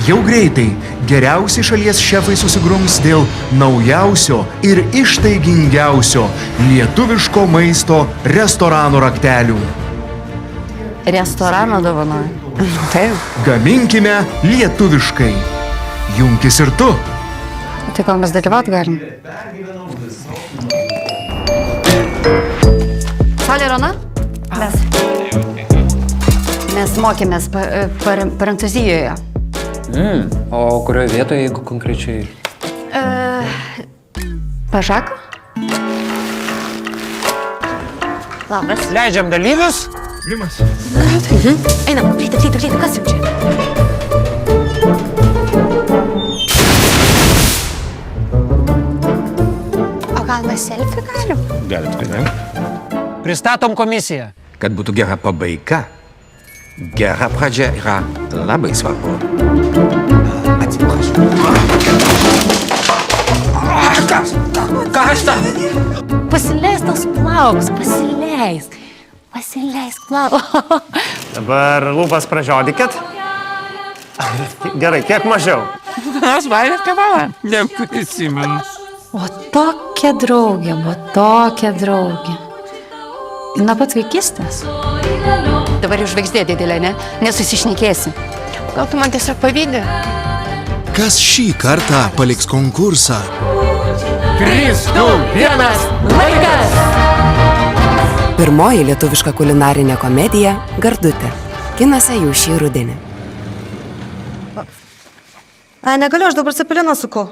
Jau greitai geriausi šalies šefai susigrums dėl naujausio ir ištaigingiausio lietuviško maisto restorano raktelių. Restorano dovanoju. Taip. Gaminkime lietuviškai. Junkis ir tu. Tai gal mes dalyvaut galim? Salė Rona? Mes mokėmės Prancūzijoje. O kurioje vietoje, jeigu konkrečiai? Pažako? Labas. Leidžiam dalyvius? Limas. Einam, greitai, kas jau čia? O gal mes selfie galim? Galit, kodėl? Pristatom komisiją. Kad būtų gera pabaiga, gera pradžia yra labai svarbu. Atsiprašau. Kas ta? Pasileis tos plaukus, pasileis plaukus. Dabar lūpas pražiodykit. Gerai, kiek mažiau? Aš valgęs kavalą. Neprisimenu. O tokia draugė, Nuo pat vaikystės. Dabar jau žvaigždė didelė, ne? Nesusišnekėsi. Gal tu man tiesiog pavydė? Kas šį kartą paliks konkursą? 3, 2, 1, Laikas! Pirmoji lietuviška kulinarinė komedija Gardutė. Kinuose jau šį rudenį. Negaliu, aš dabar cepeliną suku.